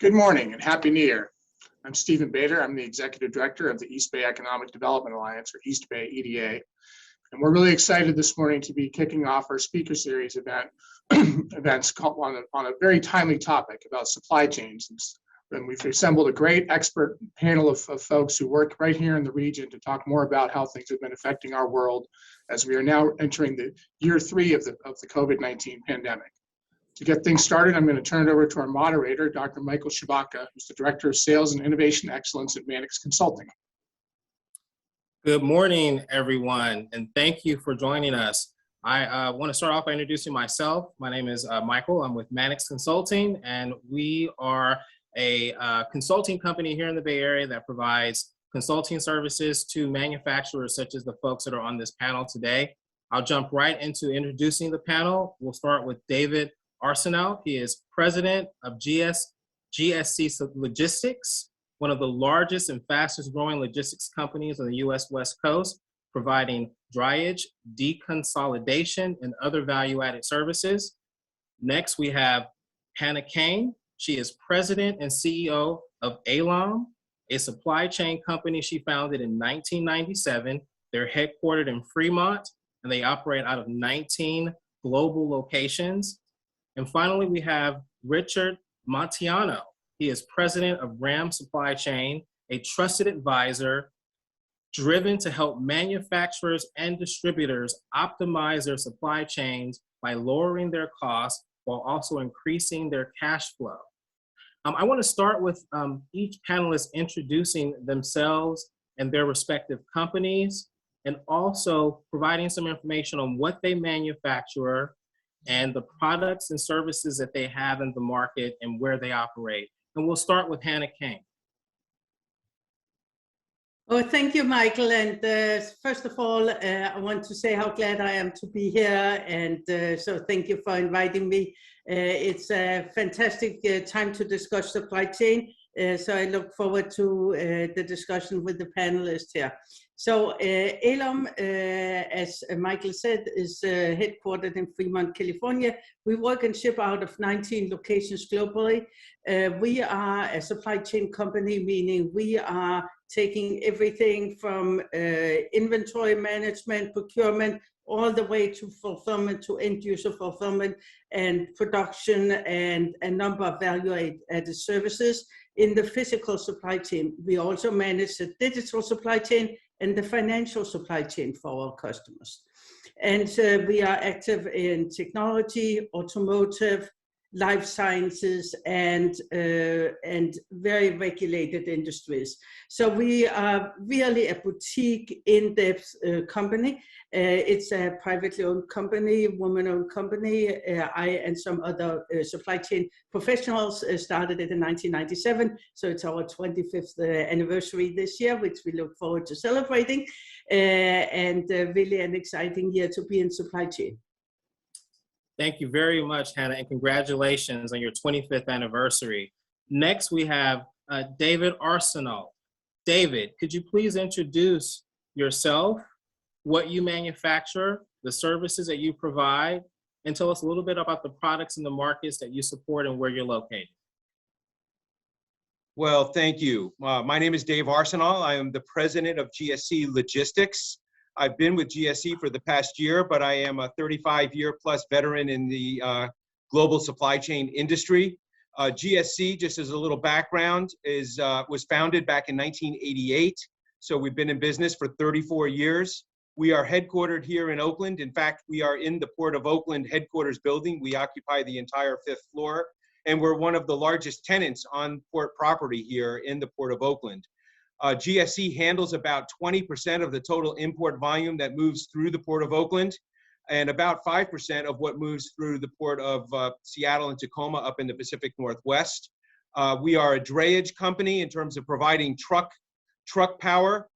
Good morning and Happy New Year. I'm Stephen Bader. I'm the Executive Director of the East Bay Economic Development Alliance, or East Bay EDA. And we're really excited this morning to be kicking off our speaker series events on a very timely topic about supply chains. And we've assembled a great expert panel of folks who work right here in the region to talk more about how things have been affecting our world as we are now entering the year 3 of the COVID-19 pandemic. To get things started, I'm going to turn it over to our moderator, Dr. Michael Shabaka, who's the Director of Sales and Innovation Excellence at Manex Consulting. Good morning, everyone, and thank you for joining us. I want to start off by introducing myself. My name is Michael. I'm with Manex Consulting, and we are a consulting company here in the Bay Area that provides consulting services to manufacturers such as the folks that are on this panel today. I'll jump right into introducing the panel. We'll start with David Arsenault. He is president of GSC Logistics, one of the largest and fastest growing logistics companies on the US West Coast, providing dryage, deconsolidation, and other value-added services. Next, we have Hannah Kain. She is president and CEO of ALOM, a supply chain company she founded in 1997. They're headquartered in Fremont, and they operate out of 19 global locations. And finally, we have Richard Montellano. He is president of RAM Supply Chain, a trusted advisor driven to help manufacturers and distributors optimize their supply chains by lowering their costs while also increasing their cash flow. I want to start with each panelist introducing themselves and their respective companies, and also providing some information on what they manufacture and the products and services that they have in the market and where they operate. And we'll start with Hannah Kain. Oh, thank you, Michael. And first of all, I want to say how glad I am to be here. And so thank you for inviting me. It's a fantastic time to discuss supply chain. So I look forward to the discussion with the panelists here. So ALOM, as Michael said, is headquartered in Fremont, California. We work and ship out of 19 locations globally. We are a supply chain company, meaning we are taking everything from inventory management, procurement, all the way to fulfillment, to end user fulfillment and production, and a number of value-added services. In the physical supply chain, we also manage the digital supply chain and the financial supply chain for our customers. And we are active in technology, automotive, life sciences, and very regulated industries. So we are really a boutique, in-depth company. It's a privately owned company, woman-owned company. I and some other supply chain professionals started it in 1997. So it's our 25th anniversary this year, which we look forward to celebrating. And really an exciting year to be in supply chain. Thank you very much, Hannah, and congratulations on your 25th anniversary. Next, we have David Arsenault. David, could you please introduce yourself, what you manufacture, the services that you provide, and tell us a little bit about the products and the markets that you support and where you're located? Well, thank you. My name is Dave Arsenault. I am the president of GSC Logistics. I've been with GSC for the past year, but I am a 35-year plus veteran in the global supply chain industry. GSC, just as a little background, was founded back in 1988. So we've been in business for 34 years. We are headquartered here in Oakland. In fact, we are in the Port of Oakland headquarters building. We occupy the entire 5th floor, and we're one of the largest tenants on port property here in the Port of Oakland. GSC handles about 20% of the total import volume that moves through the Port of Oakland, and about 5% of what moves through the Port of Seattle and Tacoma up in the Pacific Northwest. We are a drayage company in terms of providing truck power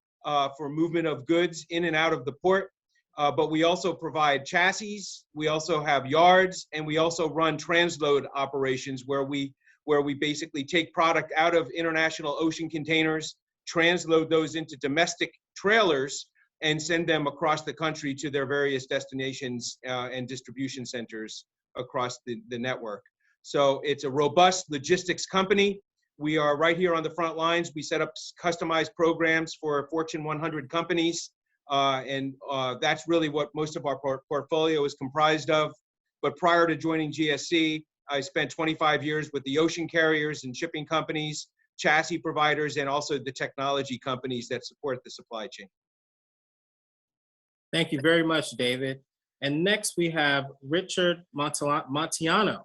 for movement of goods in and out of the port, but we also provide chassis, we also have yards, and we also run transload operations where we basically take product out of international ocean containers, transload those into domestic trailers, and send them across the country to their various destinations and distribution centers across the network. So it's a robust logistics company. We are right here on the front lines. We set up customized programs for Fortune 100 companies, and that's really what most of our portfolio is comprised of. But prior to joining GSC, I spent 25 years with the ocean carriers and shipping companies, chassis providers, and also the technology companies that support the supply chain. Thank you very much, David. And next we have Richard Montellano.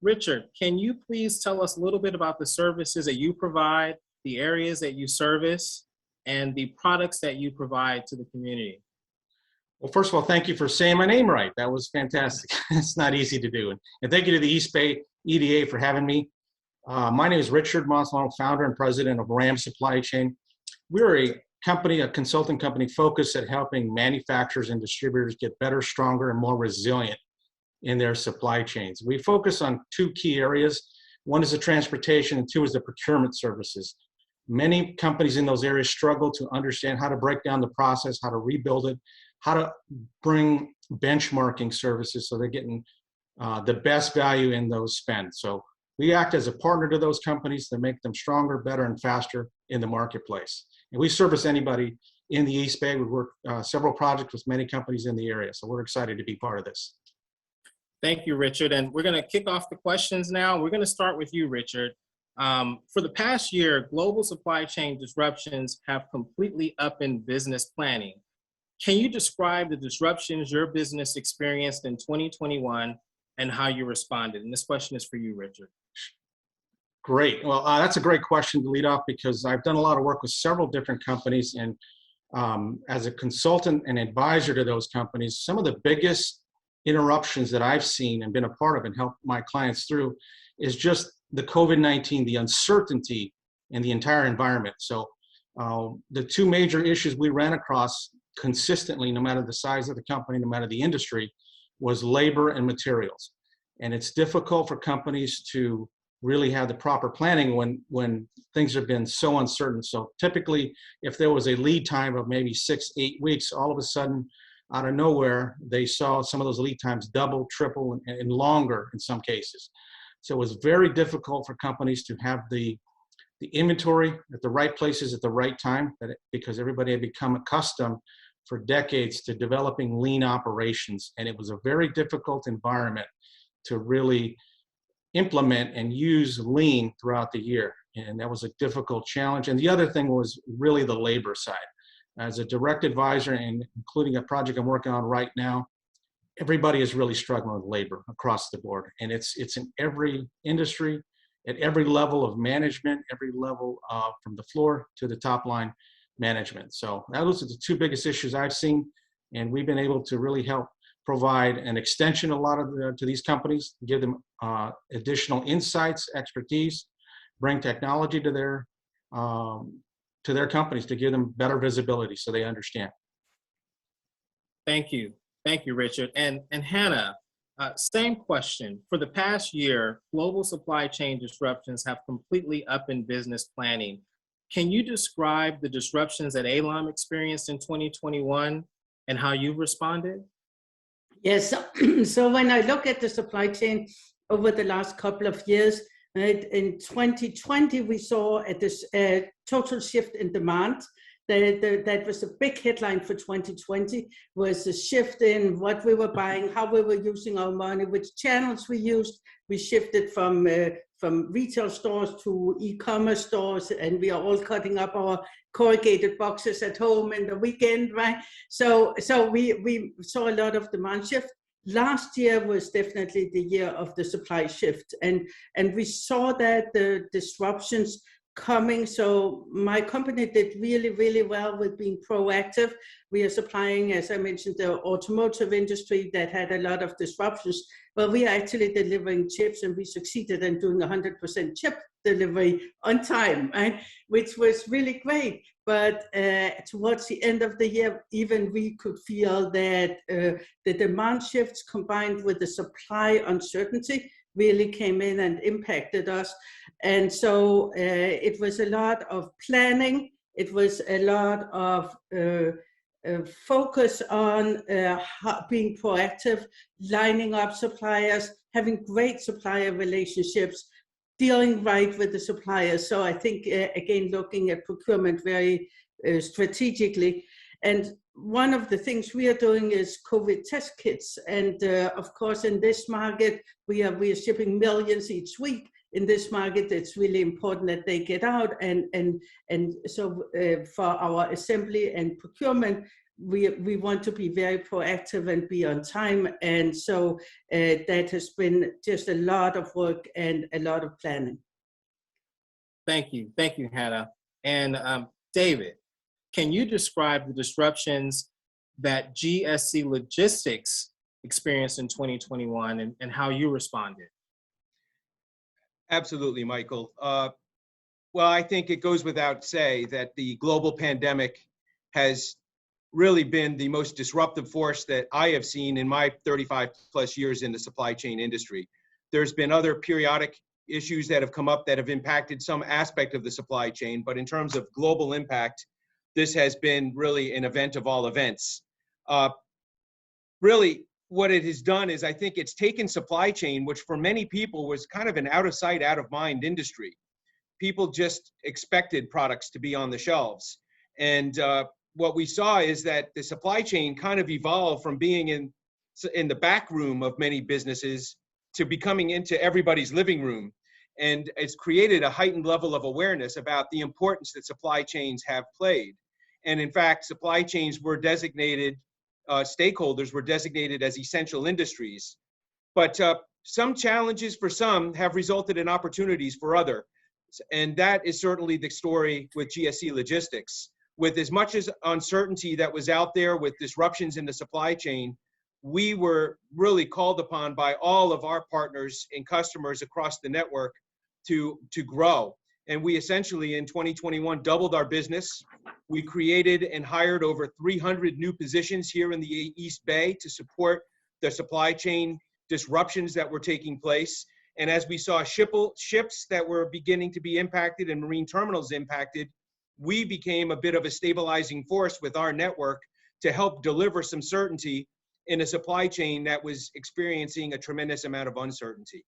Richard, can you please tell us a little bit about the services that you provide, the areas that you service, and the products that you provide to the community? Well, first of all, thank you for saying my name right. That was fantastic. It's not easy to do. And thank you to the East Bay EDA for having me. My name is Richard Montellano, founder and president of RAM Supply Chain. We're a company, a consulting company focused at helping manufacturers and distributors get better, stronger, and more resilient in their supply chains. We focus on two key areas. One is the transportation, and two is the procurement services. Many companies in those areas struggle to understand how to break down the process, how to rebuild it, how to bring benchmarking services so they're getting the best value in those spends. So we act as a partner to those companies to make them stronger, better, and faster in the marketplace. And we service anybody in the East Bay. We work several projects with many companies in the area, so we're excited to be part of this. Thank you, Richard. And we're going to kick off the questions now. We're going to start with you, Richard. For the past year, global supply chain disruptions have completely upended business planning. Can you describe the disruptions your business experienced in 2021 and how you responded? And this question is for you, Richard. Great. Well, that's a great question to lead off because I've done a lot of work with several different companies, and as a consultant and advisor to those companies, some of the biggest interruptions that I've seen and been a part of and helped my clients through is just the COVID-19, the uncertainty in the entire environment. So the two major issues we ran across consistently, no matter the size of the company, no matter the industry, was labor and materials. And it's difficult for companies to really have the proper planning when things have been so uncertain. So typically, if there was a lead time of maybe 6-8 weeks, all of a sudden, out of nowhere, they saw some of those lead times double, triple, and longer in some cases. So it was very difficult for companies to have the inventory at the right places at the right time, because everybody had become accustomed for decades to developing lean operations. And it was a very difficult environment to really implement and use lean throughout the year. And that was a difficult challenge. And the other thing was really the labor side. As a direct advisor, and including a project I'm working on right now, everybody is really struggling with labor across the board. And it's in every industry, at every level of management, every level from the floor to the top line management. So those are the two biggest issues I've seen. And we've been able to really help provide an extension to these companies, give them additional insights, expertise, bring technology to their companies to give them better visibility so they understand. Thank you. Thank you, Richard. And Hannah, same question. For the past year, global supply chain disruptions have completely upended business planning. Can you describe the disruptions that ALOM experienced in 2021 and how you responded? Yes, so when I look at the supply chain over the last couple of years, right, in 2020, we saw this total shift in demand. That was a big headline for 2020, was a shift in what we were buying, how we were using our money, which channels we used. We shifted from retail stores to e-commerce stores, and we are all cutting up our corrugated boxes at home in the weekend, right? So we saw a lot of demand shift. Last year was definitely the year of the supply shift, and we saw that the disruptions coming. So my company did really, really well with being proactive. We are supplying, as I mentioned, the automotive industry that had a lot of disruptions, but we are actually delivering chips, and we succeeded in doing 100% chip delivery on time, right? Which was really great. But towards the end of the year, even we could feel that the demand shifts combined with the supply uncertainty really came in and impacted us. And so it was a lot of planning. It was a lot of focus on being proactive, lining up suppliers, having great supplier relationships, dealing right with the suppliers. So I think, again, looking at procurement very strategically. And one of the things we are doing is COVID test kits. And of course, in this market, we are shipping millions each week. In this market, it's really important that they get out. And so for our assembly and procurement, we want to be very proactive and be on time. And so that has been just a lot of work and a lot of planning. Thank you, Hannah. And David, can you describe the disruptions that GSC Logistics experienced in 2021 and how you responded? Absolutely, Michael. Well, I think it goes without say that the global pandemic has really been the most disruptive force that I have seen in my 35 plus years in the supply chain industry. There's been other periodic issues that have come up that have impacted some aspect of the supply chain, but in terms of global impact, this has been really an event of all events. Really, what it has done is I think it's taken supply chain, which for many people was kind of an out of sight, out of mind industry. People just expected products to be on the shelves. And what we saw is that the supply chain kind of evolved from being in the back room of many businesses to becoming into everybody's living room. And it's created a heightened level of awareness about the importance that supply chains have played. And in fact, supply chains were designated, stakeholders were designated as essential industries. But some challenges for some have resulted in opportunities for others. And that is certainly the story with GSC Logistics. With as much as uncertainty that was out there with disruptions in the supply chain, we were really called upon by all of our partners and customers across the network to grow. And we essentially in 2021 doubled our business. We created and hired over 300 new positions here in the East Bay to support the supply chain disruptions that were taking place. And as we saw ships that were beginning to be impacted and marine terminals impacted, we became a bit of a stabilizing force with our network to help deliver some certainty in a supply chain that was experiencing a tremendous amount of uncertainty.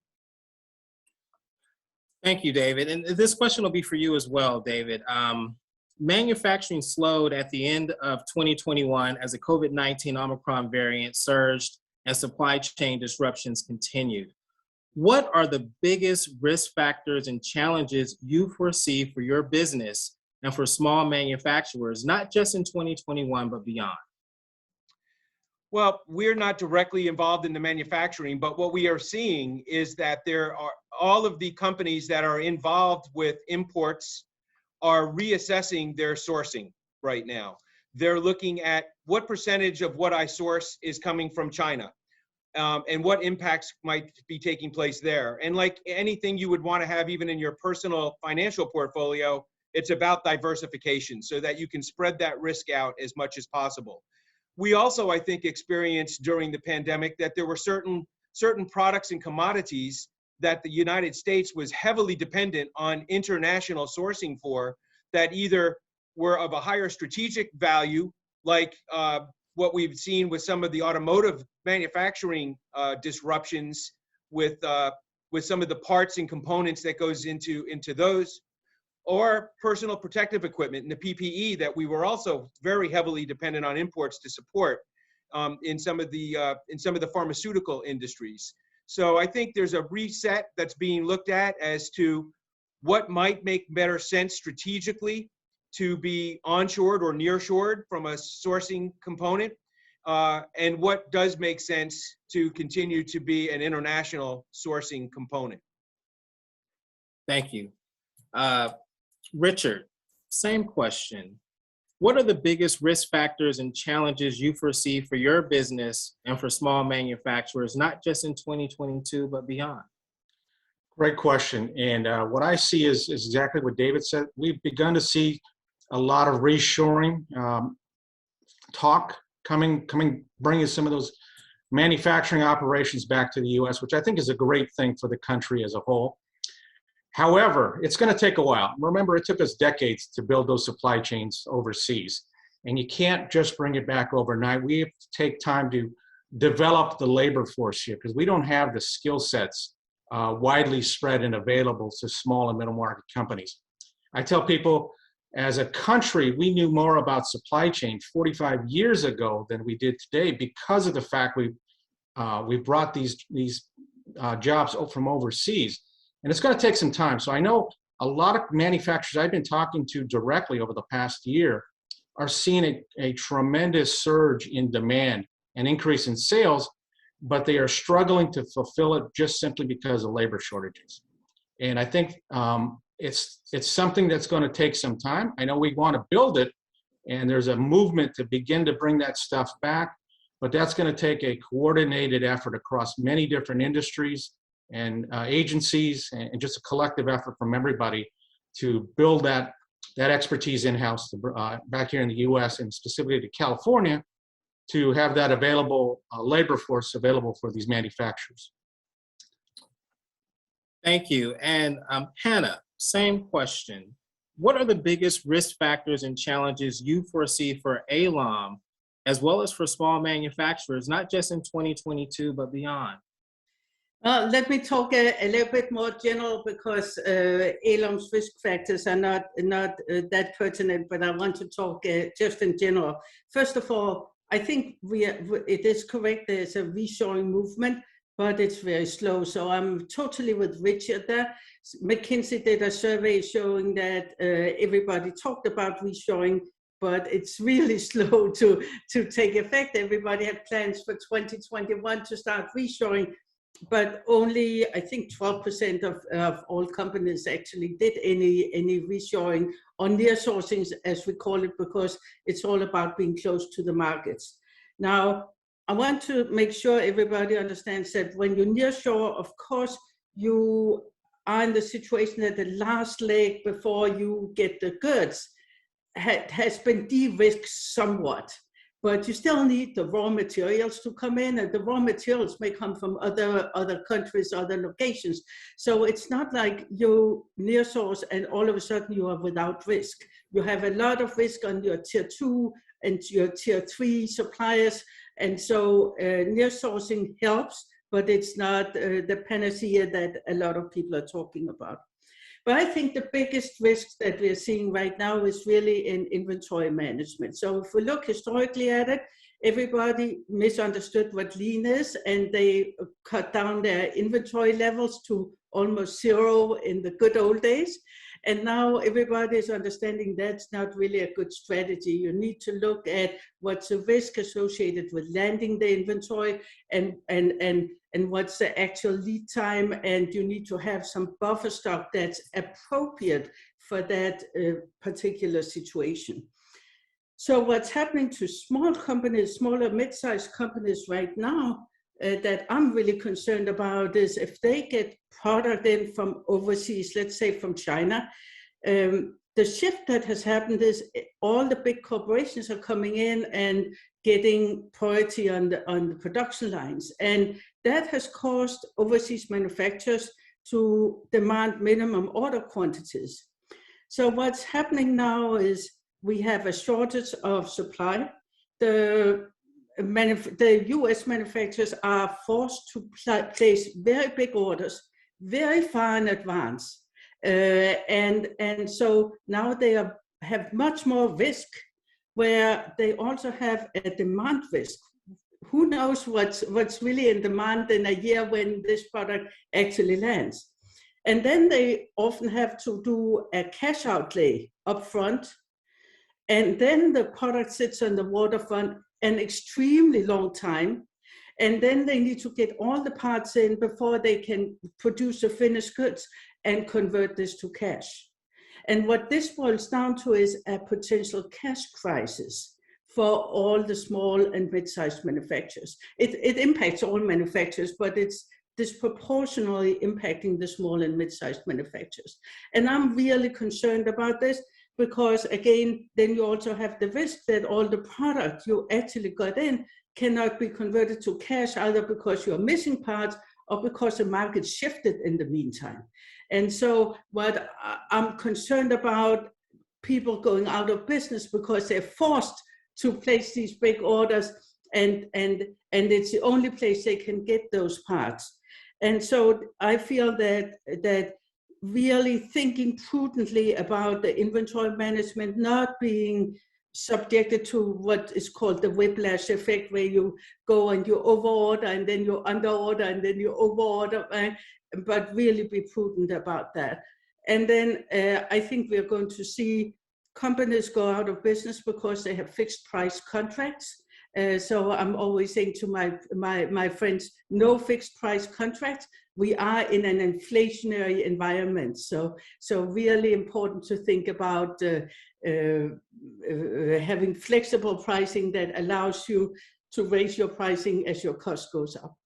Thank you, David. And this question will be for you as well, David. Manufacturing slowed at the end of 2021 as the COVID-19 Omicron variant surged and supply chain disruptions continued. What are the biggest risk factors and challenges you foresee for your business and for small manufacturers, not just in 2021, but beyond? Well, we're not directly involved in the manufacturing, but what we are seeing is that there are all of the companies that are involved with imports are reassessing their sourcing right now. They're looking at what percentage of what I source is coming from China, and what impacts might be taking place there. And like anything you would want to have even in your personal financial portfolio, it's about diversification so that you can spread that risk out as much as possible. We also, I think, experienced during the pandemic that there were certain products and commodities that the United States was heavily dependent on international sourcing for, that either were of a higher strategic value, like what we've seen with some of the automotive manufacturing disruptions with some of the parts and components that goes into those, or personal protective equipment and the PPE that we were also very heavily dependent on imports to support in some of the pharmaceutical industries. So I think there's a reset that's being looked at as to what might make better sense strategically to be onshored or nearshored from a sourcing component, and what does make sense to continue to be an international sourcing component. Thank you. Richard, same question. What are the biggest risk factors and challenges you foresee for your business and for small manufacturers, not just in 2022, but beyond? Great question. And what I see is exactly what David said. We've begun to see a lot of reshoring talk bringing some of those manufacturing operations back to the US, which I think is a great thing for the country as a whole. However, it's going to take a while. Remember, it took us decades to build those supply chains overseas, and you can't just bring it back overnight. We have to take time to develop the labor force here because we don't have the skill sets widely spread and available to small and middle market companies. I tell people, as a country, we knew more about supply chain 45 years ago than we did today because of the fact we brought these jobs from overseas. And it's going to take some time. So I know a lot of manufacturers I've been talking to directly over the past year are seeing a tremendous surge in demand and increase in sales, but they are struggling to fulfill it just simply because of labor shortages. And I think it's something that's going to take some time. I know we want to build it, and there's a movement to begin to bring that stuff back, but that's going to take a coordinated effort across many different industries and agencies, and just a collective effort from everybody to build that expertise in-house back here in the U.S. and specifically to California, to have that available labor force available for these manufacturers. Thank you. And Hannah, same question. What are the biggest risk factors and challenges you foresee for ALOM, as well as for small manufacturers, not just in 2022, but beyond? Let me talk a little bit more general, because ALOM's risk factors are not that pertinent, but I want to talk just in general. First of all, I think it is correct, there's a reshoring movement, but it's very slow. So I'm totally with Richard there. McKinsey did a survey showing that everybody talked about reshoring, but it's really slow to take effect. Everybody had plans for 2021 to start reshoring, but only, I think, 12% of all companies actually did any reshoring or near sourcing, as we call it, because it's all about being close to the markets. Now, I want to make sure everybody understands that when you nearshore, of course, you are in the situation that the last leg before you get the goods has been de-risked somewhat. But you still need the raw materials to come in, and the raw materials may come from other countries, other locations. So it's not like you near source and all of a sudden you are without risk. You have a lot of risk on your tier 2 and your tier 3 suppliers. And so near sourcing helps, but it's not the panacea that a lot of people are talking about. But I think the biggest risk that we're seeing right now is really in inventory management. So if we look historically at it, everybody misunderstood what lean is, and they cut down their inventory levels to almost zero in the good old days. And now everybody is understanding that's not really a good strategy. You need to look at what's the risk associated with landing the inventory and what's the actual lead time, and you need to have some buffer stock that's appropriate for that particular situation. So what's happening to small companies, smaller mid-sized companies right now, that I'm really concerned about is if they get product in from overseas, let's say from China, the shift that has happened is all the big corporations are coming in and getting priority on the production lines. And that has caused overseas manufacturers to demand minimum order quantities. So what's happening now is we have a shortage of supply. The US manufacturers are forced to place very big orders very far in advance. And so now they have much more risk, where they also have a demand risk. Who knows what's really in demand in a year when this product actually lands? And then they often have to do a cash outlay upfront, and then the product sits on the waterfront an extremely long time, and then they need to get all the parts in before they can produce the finished goods and convert this to cash. And what this boils down to is a potential cash crisis for all the small and mid-sized manufacturers. It impacts all manufacturers, but it's disproportionately impacting the small and mid-sized manufacturers. And I'm really concerned about this, because again, then you also have the risk that all the product you actually got in cannot be converted to cash, either because you're missing parts or because the market shifted in the meantime. And so what I'm concerned about, people going out of business because they're forced to place these big orders, and it's the only place they can get those parts. And so I feel that really thinking prudently about the inventory management, not being subjected to what is called the whiplash effect, where you go and you overorder and then you underorder and then you overorder, right? But really be prudent about that. And then I think we're going to see companies go out of business because they have fixed price contracts. So I'm always saying to my friends, no fixed price contracts. We are in an inflationary environment. So really important to think about having flexible pricing that allows you to raise your pricing as your cost goes up.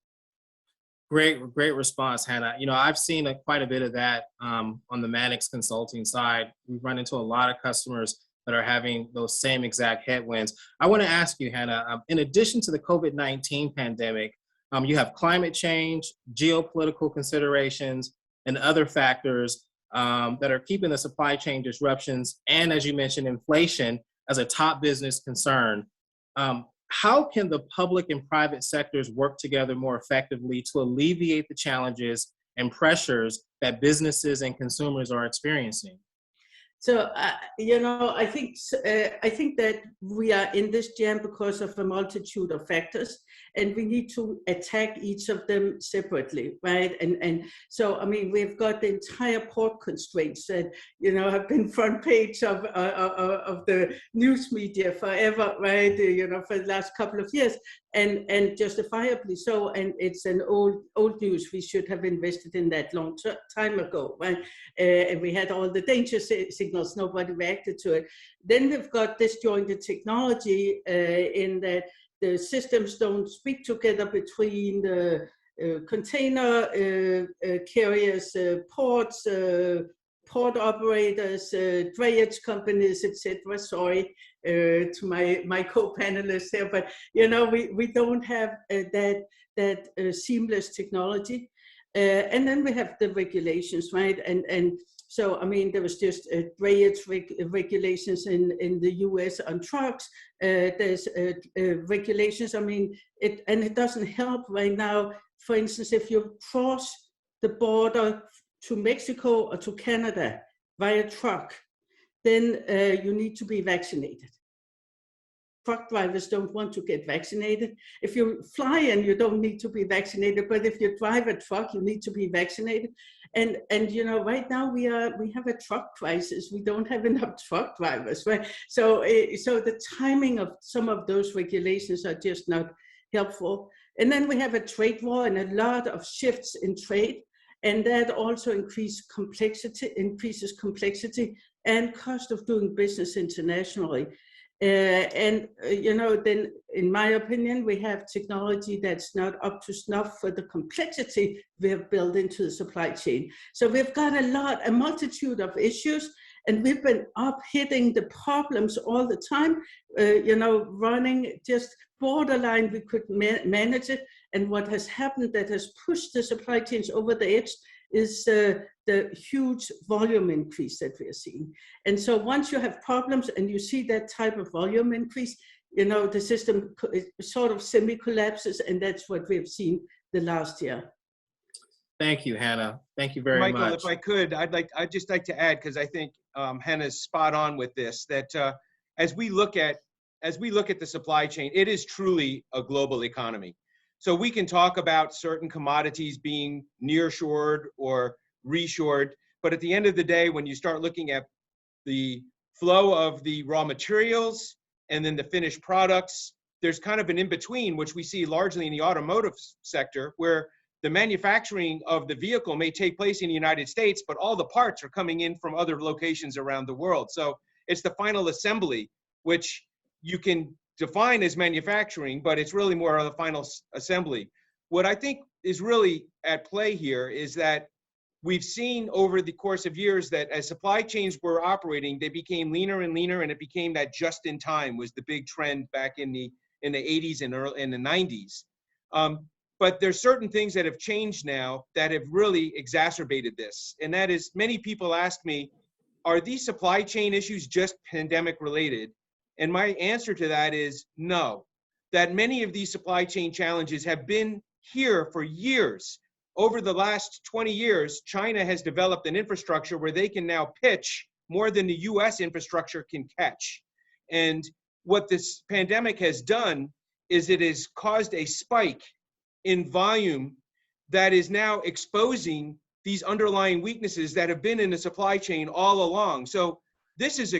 Great response, Hannah. You know, I've seen quite a bit of that on the Manex Consulting side. We've run into a lot of customers that are having those same exact headwinds. I want to ask you, Hannah, in addition to the COVID-19 pandemic, you have climate change, geopolitical considerations, and other factors that are keeping the supply chain disruptions, and as you mentioned, inflation as a top business concern. How can the public and private sectors work together more effectively to alleviate the challenges and pressures that businesses and consumers are experiencing? So, you know, I think that we are in this jam because of a multitude of factors, and we need to attack each of them separately, right? And so, I mean, we've got the entire port constraints that, you know, have been front page of the news media forever, right? You know, for the last couple of years, and justifiably so. And it's an old news. We should have invested in that long time ago, right? And we had all the danger signals. Nobody reacted to it. Then we've got disjointed technology in that the systems don't speak together between the container carriers, ports, port operators, drayage companies, etc. Sorry to my co-panelists here, but you know, we don't have that seamless technology. And then we have the regulations, right? And so, I mean, there was just drayage regulations in the US on trucks. There's regulations, I mean, it doesn't help right now. For instance, if you cross the border to Mexico or to Canada via truck, then you need to be vaccinated. Truck drivers don't want to get vaccinated. If you fly in, you don't need to be vaccinated, but if you drive a truck, you need to be vaccinated. And you know, right now we have a truck crisis. We don't have enough truck drivers, right? So the timing of some of those regulations are just not helpful. And then we have a trade war and a lot of shifts in trade, and that also increases complexity and cost of doing business internationally. You know, then in my opinion, we have technology that's not up to snuff for the complexity we have built into the supply chain. So we've got a multitude of issues, and we've been hitting the problems all the time, you know, running just borderline, we could manage it. And what has happened that has pushed the supply chains over the edge is the huge volume increase that we are seeing. And so once you have problems and you see that type of volume increase, you know, the system sort of semi-collapses, and that's what we've seen the last year. Thank you, Hannah. Thank you very much. Michael, if I could, I'd just like to add, because I think Hannah's spot on with this, that as we look at the supply chain, it is truly a global economy. So we can talk about certain commodities being nearshored or reshored, but at the end of the day, when you start looking at the flow of the raw materials and then the finished products, there's kind of an in-between, which we see largely in the automotive sector, where the manufacturing of the vehicle may take place in the United States, but all the parts are coming in from other locations around the world. So it's the final assembly, which you can define as manufacturing, but it's really more of the final assembly. What I think is really at play here is that we've seen over the course of years that as supply chains were operating, they became leaner and leaner, and it became that just in time was the big trend back in the 80s and early in the 90s. But there's certain things that have changed now that have really exacerbated this. And that is, many people ask me, are these supply chain issues just pandemic related? And my answer to that is no, that many of these supply chain challenges have been here for years. over the last 20 years, China has developed an infrastructure where they can now pitch more than the US infrastructure can catch. And what this pandemic has done is it has caused a spike in volume that is now exposing these underlying weaknesses that have been in the supply chain all along. So this is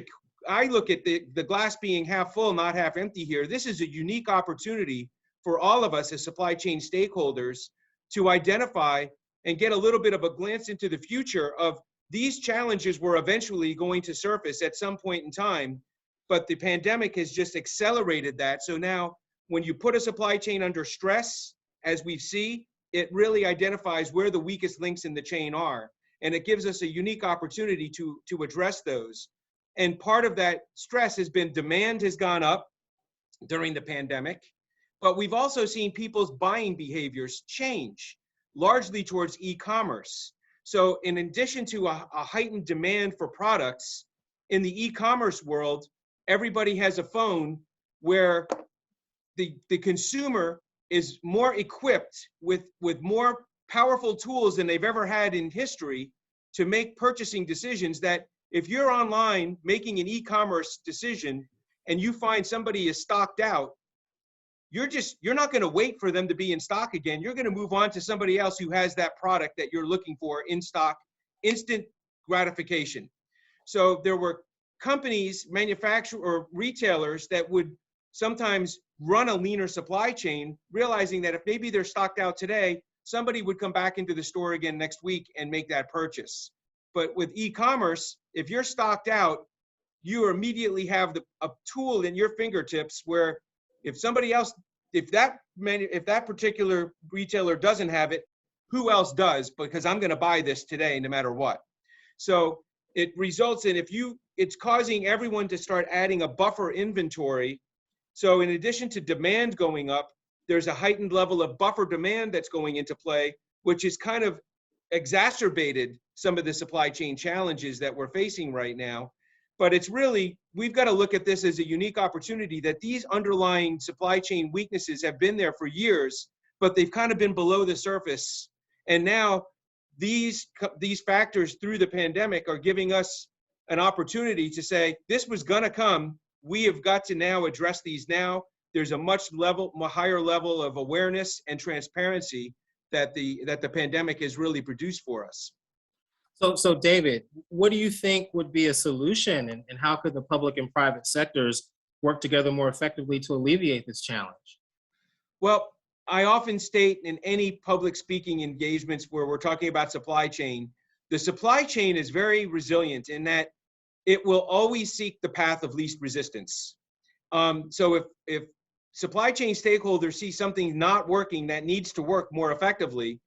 I look at the glass being half full, not half empty here. This is a unique opportunity for all of us as supply chain stakeholders to identify and get a little bit of a glance into the future of these challenges were eventually going to surface at some point in time, but the pandemic has just accelerated that. So now when you put a supply chain under stress, as we see, it really identifies where the weakest links in the chain are. And it gives us a unique opportunity to address those. And part of that stress has been demand has gone up during the pandemic, but we've also seen people's buying behaviors change, largely towards e-commerce. So in addition to a heightened demand for products, in the e-commerce world, everybody has a phone where the consumer is more equipped with more powerful tools than they've ever had in history to make purchasing decisions that if you're online making an e-commerce decision and you find somebody is stocked out, you're not going to wait for them to be in stock again. You're going to move on to somebody else who has that product that you're looking for in stock, instant gratification. So there were companies, manufacturers, or retailers that would sometimes run a leaner supply chain, realizing that if maybe they're stocked out today, somebody would come back into the store again next week and make that purchase. But with e-commerce, if you're stocked out, you immediately have a tool in your fingertips where if somebody else, if that particular retailer doesn't have it, who else does? Because I'm going to buy this today no matter what. So it results in it's causing everyone to start adding a buffer inventory. So in addition to demand going up, there's a heightened level of buffer demand that's going into play, which is kind of exacerbated some of the supply chain challenges that we're facing right now. But it's really, we've got to look at this as a unique opportunity that these underlying supply chain weaknesses have been there for years, but they've kind of been below the surface. And now these factors through the pandemic are giving us an opportunity to say, this was going to come. We have got to now address these now. There's a much higher level of awareness and transparency that the pandemic has really produced for us. So David, what do you think would be a solution, and how could the public and private sectors work together more effectively to alleviate this challenge? Well, I often state in any public speaking engagements where we're talking about supply chain, the supply chain is very resilient in that it will always seek the path of least resistance. So if supply chain stakeholders see something not working that needs to work more effectively,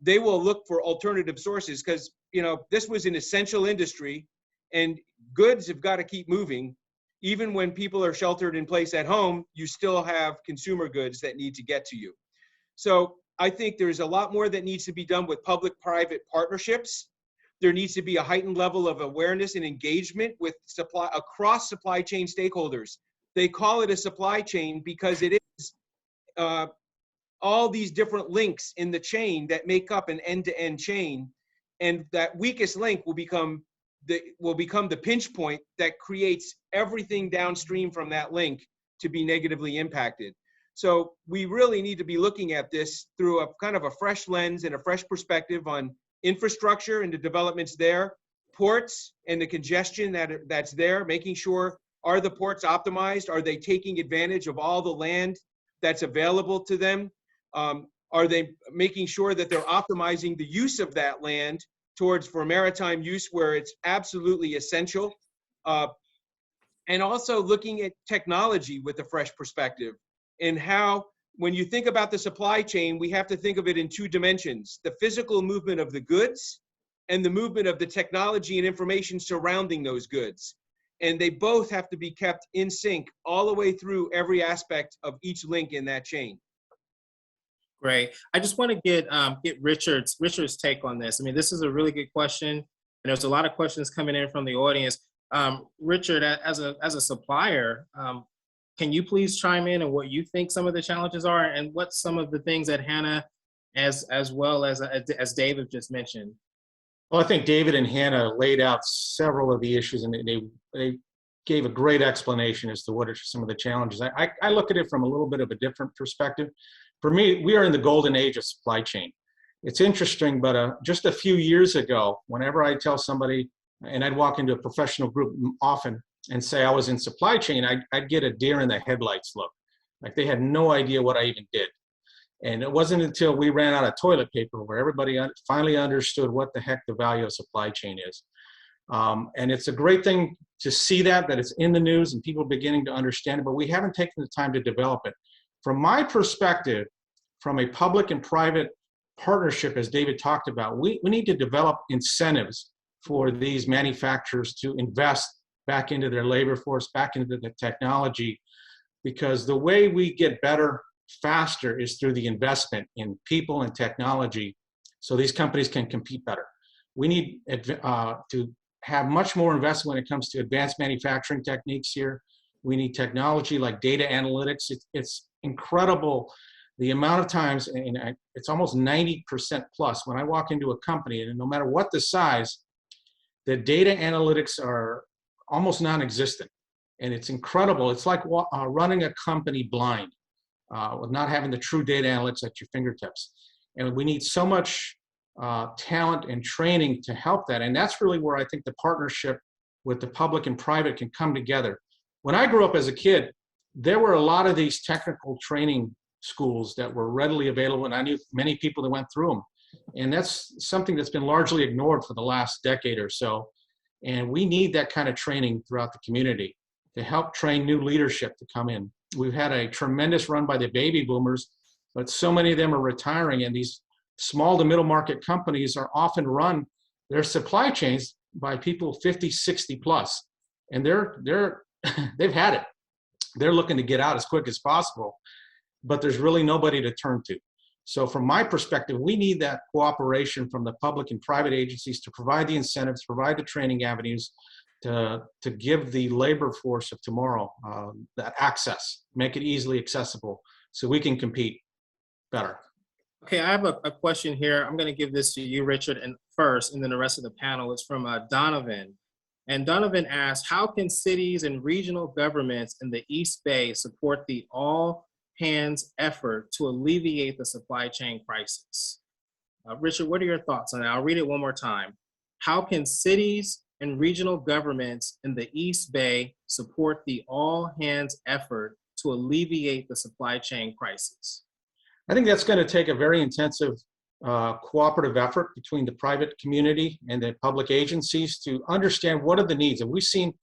they will look for alternative sources because, this was an essential industry and goods have got to keep moving. Even when people are sheltered in place at home, you still have consumer goods that need to get to you. So I think there's a lot more that needs to be done with public-private partnerships. There needs to be a heightened level of awareness and engagement with across supply chain stakeholders. They call it a supply chain because it is all these different links in the chain that make up an end-to-end chain, and that weakest link will become the pinch point that creates everything downstream from that link to be negatively impacted. So we really need to be looking at this through a kind of a fresh lens and a fresh perspective on infrastructure and the developments there, ports and the congestion that's there, making sure, are the ports optimized? Are they taking advantage of all the land that's available to them? Are they making sure that they're optimizing the use of that land for maritime use where it's absolutely essential? And also looking at technology with a fresh perspective and how, when you think about the supply chain, we have to think of it in two dimensions: the physical movement of the goods and the movement of the technology and information surrounding those goods. And they both have to be kept in sync all the way through every aspect of each link in that chain. Great. I just want to get Richard's take on this. I mean, this is a really good question, and there's a lot of questions coming in from the audience. Richard, as a supplier, can you please chime in on what you think some of the challenges are, and what some of the things that Hannah as well as David just mentioned? Well, I think David and Hannah laid out several of the issues, and they gave a great explanation as to what are some of the challenges. I look at it from a little bit of a different perspective. For me, we are in the golden age of supply chain. It's interesting, but just a few years ago, whenever I tell somebody, and I'd walk into a professional group often and say I was in supply chain, I'd get a deer in the headlights look. Like they had no idea what I even did. And it wasn't until we ran out of toilet paper where everybody finally understood what the heck the value of supply chain is. And it's a great thing to see that it's in the news and people beginning to understand it, but we haven't taken the time to develop it. From my perspective, from a public and private partnership, as David talked about, we need to develop incentives for these manufacturers to invest back into their labor force, back into the technology, because the way we get better faster is through the investment in people and technology so these companies can compete better. We need to have much more investment when it comes to advanced manufacturing techniques here. We need technology like data analytics. It's incredible the amount of times, and it's almost 90% plus when I walk into a company, and no matter what the size, the data analytics are almost non-existent. And it's incredible. It's like running a company blind. With not having the true data analytics at your fingertips. And we need so much talent and training to help that. And that's really where I think the partnership with the public and private can come together. When I grew up as a kid, there were a lot of these technical training schools that were readily available, and I knew many people that went through them. And that's something that's been largely ignored for the last decade or so. And we need that kind of training throughout the community to help train new leadership to come in. We've had a tremendous run by the baby boomers, but so many of them are retiring, and these small to middle market companies are often run their supply chains by people 50, 60 plus. And they've had it. They're looking to get out as quick as possible, but there's really nobody to turn to. So from my perspective, we need that cooperation from the public and private agencies to provide the incentives, provide the training avenues, to give the labor force of tomorrow that access, make it easily accessible so we can compete better. Okay, I have a question here. I'm going to give this to you, Richard, and first, and then the rest of the panel is from Donovan. And Donovan asks, how can cities and regional governments in the East Bay support the all-hands effort to alleviate the supply chain crisis? Richard, what are your thoughts on that? I'll read it one more time. How can cities and regional governments in the East Bay support the all-hands effort to alleviate the supply chain crisis? I think that's going to take a very intensive cooperative effort between the private community and the public agencies to understand what are the needs. And we've seen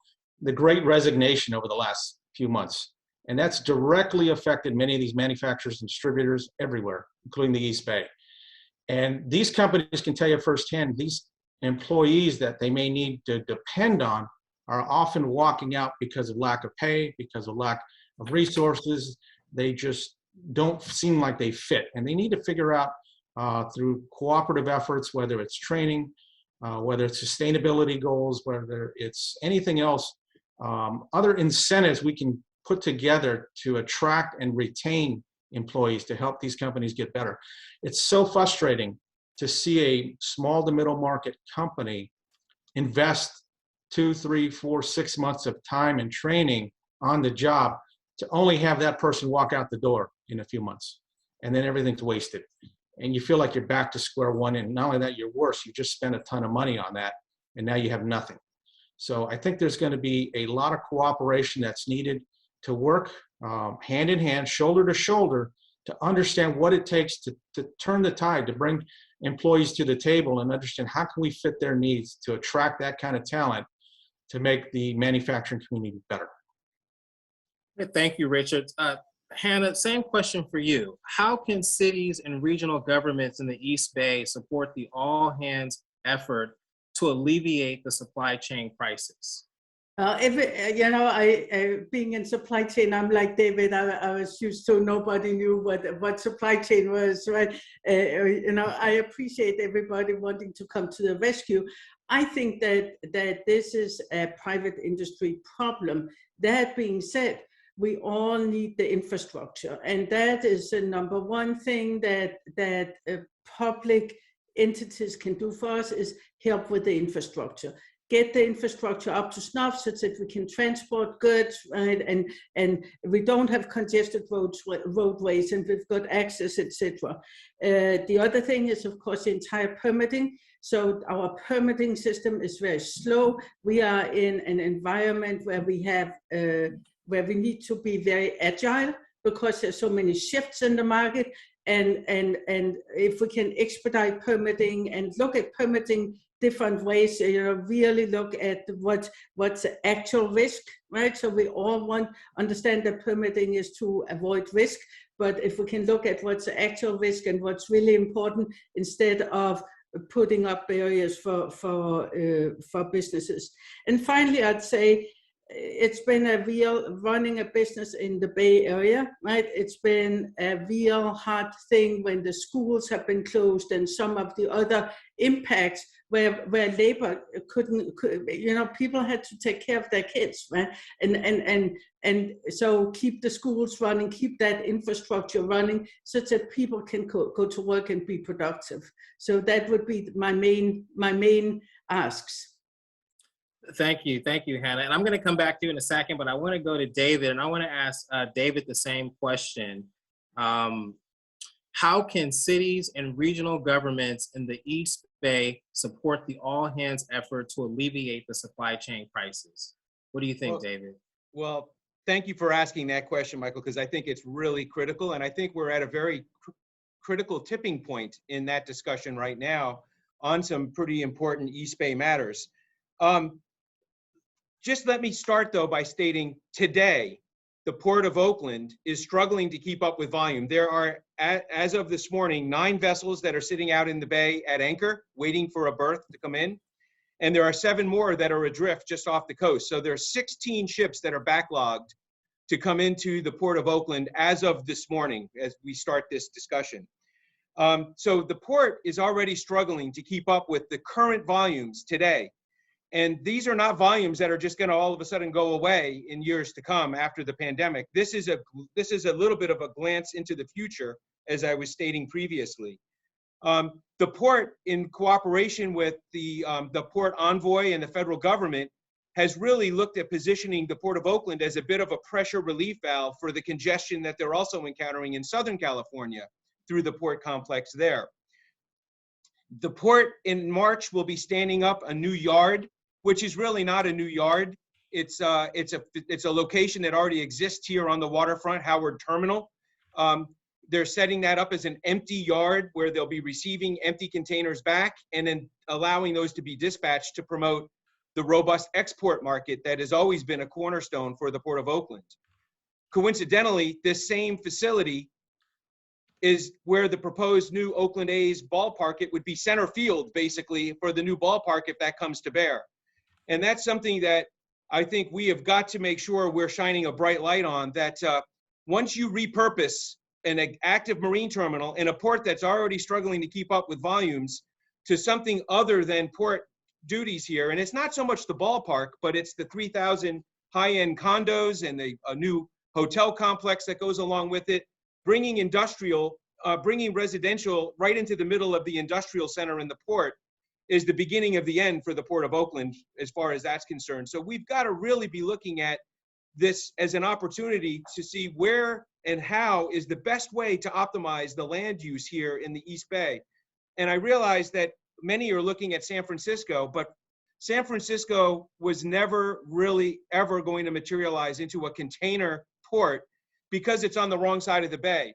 the great resignation over the last few months, and that's directly affected many of these manufacturers and distributors everywhere, including the East Bay. And these companies can tell you firsthand, these employees that they may need to depend on are often walking out because of lack of pay, because of lack of resources. They just don't seem like they fit. And they need to figure out through cooperative efforts, whether it's training, whether it's sustainability goals, whether it's anything else, other incentives we can put together to attract and retain employees to help these companies get better. It's so frustrating to see a small to middle market company invest 2, 3, 4, 6 months of time and training on the job to only have that person walk out the door in a few months, and then everything's wasted. And you feel like you're back to square one, and not only that, you're worse. You just spent a ton of money on that, and now you have nothing. So I think there's going to be a lot of cooperation that's needed to work hand in hand, shoulder to shoulder, to understand what it takes to turn the tide, to bring employees to the table and understand how can we fit their needs to attract that kind of talent to make the manufacturing community better. Thank you, Richard. Hannah, same question for you. How can cities and regional governments in the East Bay support the all-hands effort to alleviate the supply chain crisis? Being in supply chain, I'm like David. I was used to nobody knew what supply chain was, right? I appreciate everybody wanting to come to the rescue. I think that this is a private industry problem. That being said, we all need the infrastructure. And that is the number one thing that public entities can do for us, is help with the infrastructure. Get the infrastructure up to snuff so that we can transport goods, right? And we don't have congested roadways, and we've got access, etc. The other thing is, of course, the entire permitting. So our permitting system is very slow. We are in an environment where we have where we need to be very agile, because there's so many shifts in the market. And if we can expedite permitting and look at permitting different ways, really look at what's the actual risk, right? So we all understand that permitting is to avoid risk, but if we can look at what's the actual risk and what's really important, instead of putting up barriers for businesses. And finally, I'd say it's been running a business in the Bay Area, right? It's been a real hard thing when the schools have been closed, and some of the other impacts where labor people had to take care of their kids, right? And so keep the schools running, keep that infrastructure running, such that people can go to work and be productive. So that would be my main asks. Thank you, Hannah. And I'm going to come back to you in a second, but I want to go to David, and I want to ask David the same question. How can cities and regional governments in the East Bay support the all-hands effort to alleviate the supply chain crisis? What do you think, David? Well, thank you for asking that question, Michael, because I think it's really critical, and I think we're at a very critical tipping point in that discussion right now on some pretty important East Bay matters. Just let me start, though, by stating today, the Port of Oakland is struggling to keep up with volume. There are, as of this morning, 9 vessels that are sitting out in the bay at anchor, waiting for a berth to come in. And there are 7 more that are adrift just off the coast. So there are 16 ships that are backlogged to come into the Port of Oakland as of this morning, as we start this discussion. So the port is already struggling to keep up with the current volumes today. And these are not volumes that are just going to all of a sudden go away in years to come after the pandemic. This is a little bit of a glance into the future, as I was stating previously. The port, in cooperation with the port envoy and the federal government, has really looked at positioning the Port of Oakland as a bit of a pressure relief valve for the congestion that they're also encountering in Southern California through the port complex there. The port in March will be standing up a new yard, which is really not a new yard. It's a location that already exists here on the waterfront, Howard Terminal. They're setting that up as an empty yard where they'll be receiving empty containers back and then allowing those to be dispatched to promote the robust export market that has always been a cornerstone for the Port of Oakland. Coincidentally, this same facility is where the proposed new Oakland A's ballpark, it would be center field basically for the new ballpark if that comes to bear. And that's something that I think we have got to make sure we're shining a bright light on, that once you repurpose an active marine terminal in a port that's already struggling to keep up with volumes to something other than port duties here, and it's not so much the ballpark, but it's the 3,000 high-end condos and a new hotel complex that goes along with it, bringing residential right into the middle of the industrial center in the port, is the beginning of the end for the Port of Oakland as far as that's concerned. So we've got to really be looking at this as an opportunity to see where and how is the best way to optimize the land use here in the East Bay. And I realize that many are looking at San Francisco, but San Francisco was never really ever going to materialize into a container port because it's on the wrong side of the bay.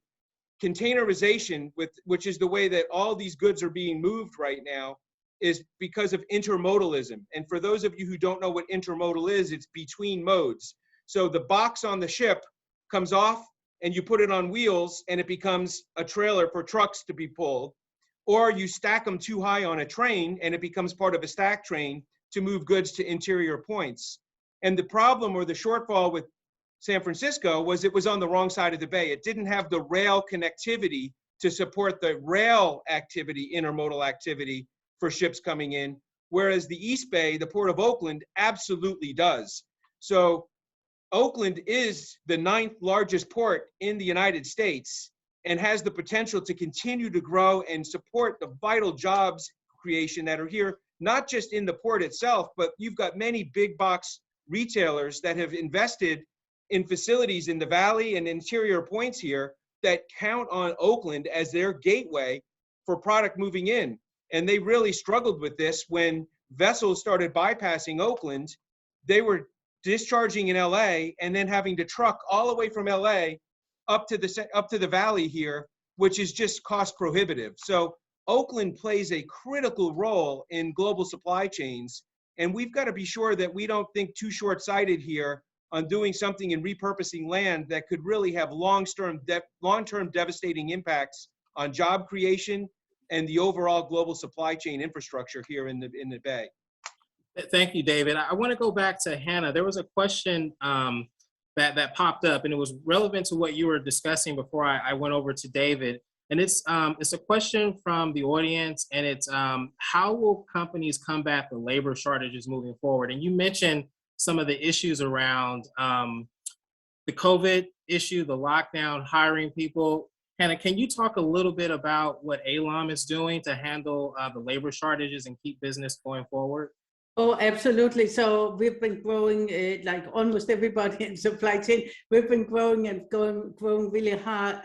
Containerization, which is the way that all these goods are being moved right now, is because of intermodalism. And for those of you who don't know what intermodal is, it's between modes. So the box on the ship comes off and you put it on wheels and it becomes a trailer for trucks to be pulled, or you stack them too high on a train and it becomes part of a stack train to move goods to interior points. And the problem or the shortfall with San Francisco was it was on the wrong side of the bay. It didn't have the rail connectivity to support the rail activity, intermodal activity for ships coming in, whereas the East Bay, the Port of Oakland, absolutely does. So Oakland is the 9th largest port in the United States and has the potential to continue to grow and support the vital jobs creation that are here, not just in the port itself, but you've got many big box retailers that have invested in facilities in the valley and interior points here that count on Oakland as their gateway for product moving in. And they really struggled with this when vessels started bypassing Oakland. They were discharging in LA and then having to truck all the way from LA up to the valley here, which is just cost prohibitive. So Oakland plays a critical role in global supply chains, and we've got to be sure that we don't think too short-sighted here on doing something in repurposing land that could really have long-term devastating impacts on job creation and the overall global supply chain infrastructure here in the Bay. Thank you, David. I want to go back to Hannah. There was a question that popped up, and it was relevant to what you were discussing before I went over to David. And it's a question from the audience, and it's how will companies combat the labor shortages moving forward? And you mentioned some of the issues around the COVID issue, the lockdown, hiring people. Hannah, can you talk a little bit about what ALOM is doing to handle the labor shortages and keep business going forward? Oh, absolutely. So we've been growing like almost everybody in supply chain. We've been growing and growing really hard,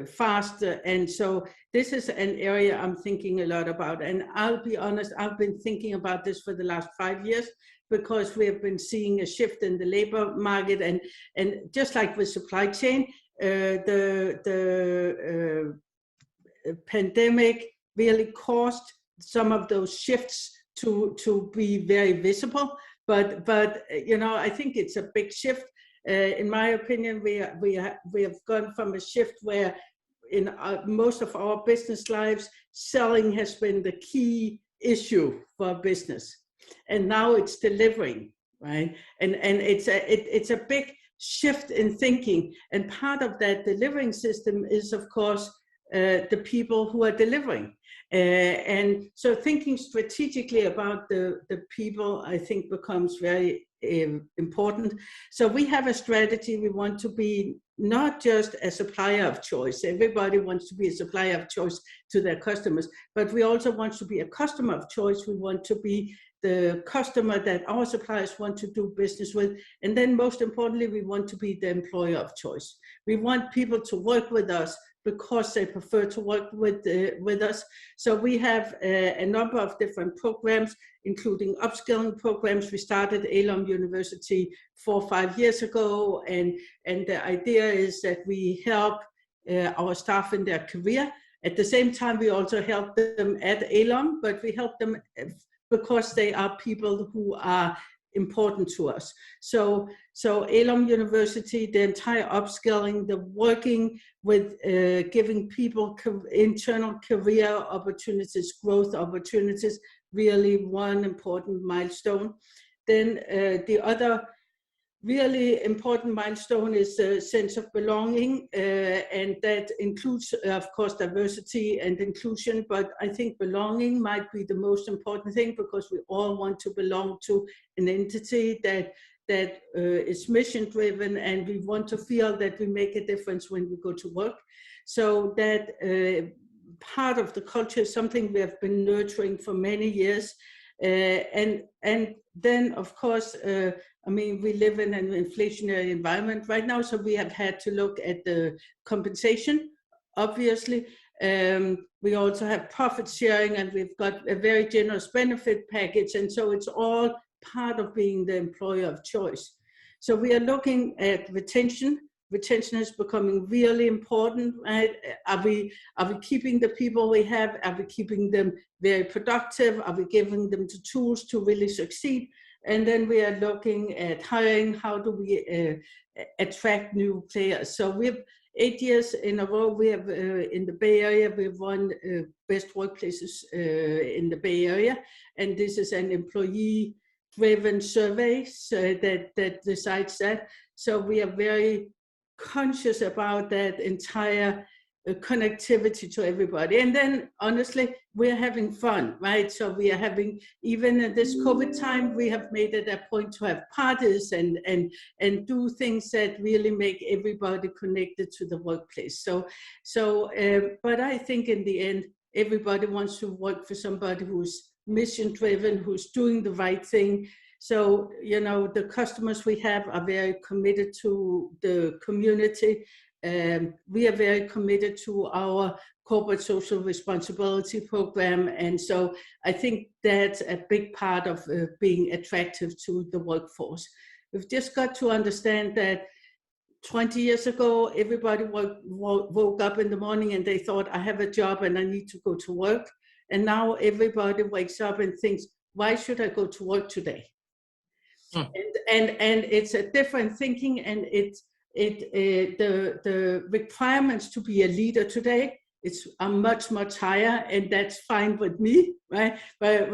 fast. And so this is an area I'm thinking a lot about. And I'll be honest, I've been thinking about this for the last 5 years because we have been seeing a shift in the labor market. And just like with supply chain, the pandemic really caused some of those shifts to be very visible, but you know, I think it's a big shift. In my opinion, we have gone from a shift where in most of our business lives, selling has been the key issue for business, and now it's delivering, right? And it's a big shift in thinking, and part of that delivering system is, of course, the people who are delivering. And so thinking strategically about the people, I think, becomes very important. So we have a strategy. We want to be not just a supplier of choice. Everybody wants to be a supplier of choice to their customers, but we also want to be a customer of choice. We want to be the customer that our suppliers want to do business with. And then most importantly, we want to be the employer of choice. We want people to work with us because they prefer to work with us. So we have a number of different programs, including upskilling programs. We started ALOM University 4 or 5 years ago, and the idea is that we help our staff in their career. At the same time, we also help them at ALOM, but we help them because they are people who are important to us. So ALOM University, the entire upskilling, the working with giving people internal career opportunities, growth opportunities, really one important milestone. Then the other really important milestone is a sense of belonging, and that includes, of course, diversity and inclusion, but I think belonging might be the most important thing because we all want to belong to an entity that is mission driven, and we want to feel that we make a difference when we go to work. So that part of the culture is something we have been nurturing for many years. And then, of course, I mean, we live in an inflationary environment right now, so we have had to look at the compensation, obviously. We also have profit sharing, and we've got a very generous benefit package, and so it's all part of being the employer of choice. So we are looking at retention. Retention is becoming really important, right? Are we keeping the people we have? Are we keeping them very productive? Are we giving them the tools to really succeed? And then we are looking at hiring. How do we attract new players? So we have 8 years in a row. We have in the Bay Area, we've won best workplaces in the Bay Area, and this is an employee-driven survey that decides that. So we are very conscious about that entire connectivity to everybody. And then honestly, we're having fun, right? So we are having, even in this COVID time, we have made it a point to have parties and do things that really make everybody connected to the workplace. But I think in the end, everybody wants to work for somebody who's mission driven, who's doing the right thing. So, the customers we have are very committed to the community. We are very committed to our corporate social responsibility program. And so I think that's a big part of being attractive to the workforce. We've just got to understand that 20 years ago, everybody woke up in the morning and they thought, I have a job and I need to go to work. And now everybody wakes up and thinks, why should I go to work today? And it's a different thinking, and the requirements to be a leader today are much, much higher, and that's fine with me, right? But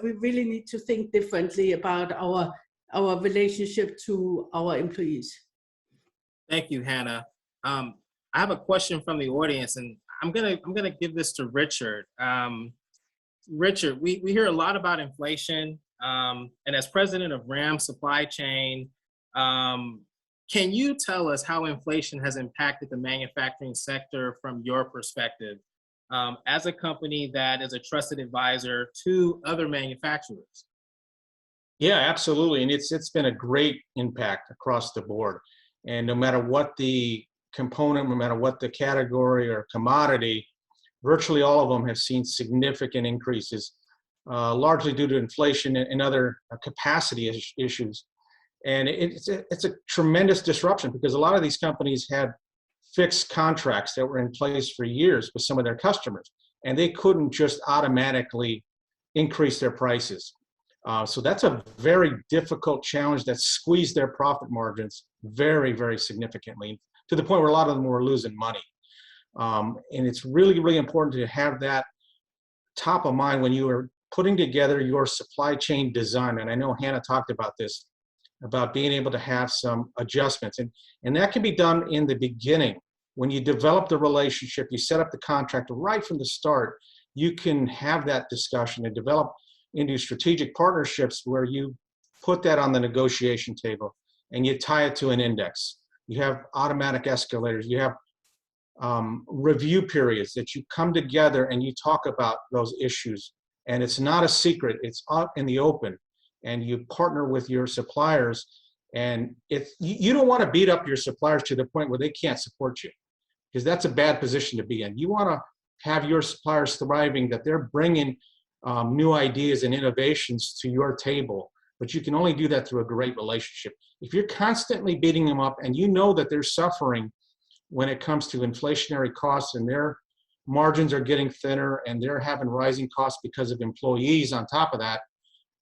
we really need to think differently about our relationship to our employees. Thank you, Hannah. I have a question from the audience, and I'm gonna give this to Richard. Richard, we hear a lot about inflation, and as president of RAM Supply Chain, can you tell us how inflation has impacted the manufacturing sector from your perspective, as a company that is a trusted advisor to other manufacturers? Yeah, absolutely. And it's been a great impact across the board. And no matter what the component, no matter what the category or commodity, virtually all of them have seen significant increases, largely due to inflation and other capacity issues. And it's a tremendous disruption, because a lot of these companies had fixed contracts that were in place for years with some of their customers, and they couldn't just automatically increase their prices. So that's a very difficult challenge that squeezed their profit margins very, very significantly, to the point where a lot of them were losing money. And it's really, really important to have that top of mind when you are putting together your supply chain design. And I know Hannah talked about this, about being able to have some adjustments. And that can be done in the beginning. When you develop the relationship, you set up the contract right from the start, you can have that discussion and develop into strategic partnerships where you put that on the negotiation table and you tie it to an index. You have automatic escalators, you have review periods that you come together and you talk about those issues. And it's not a secret, it's out in the open. And you partner with your suppliers, and you don't want to beat up your suppliers to the point where they can't support you, because that's a bad position to be in. You want to have your suppliers thriving, that they're bringing new ideas and innovations to your table, but you can only do that through a great relationship. If you're constantly beating them up and you know that they're suffering when it comes to inflationary costs, and their margins are getting thinner and they're having rising costs because of employees on top of that,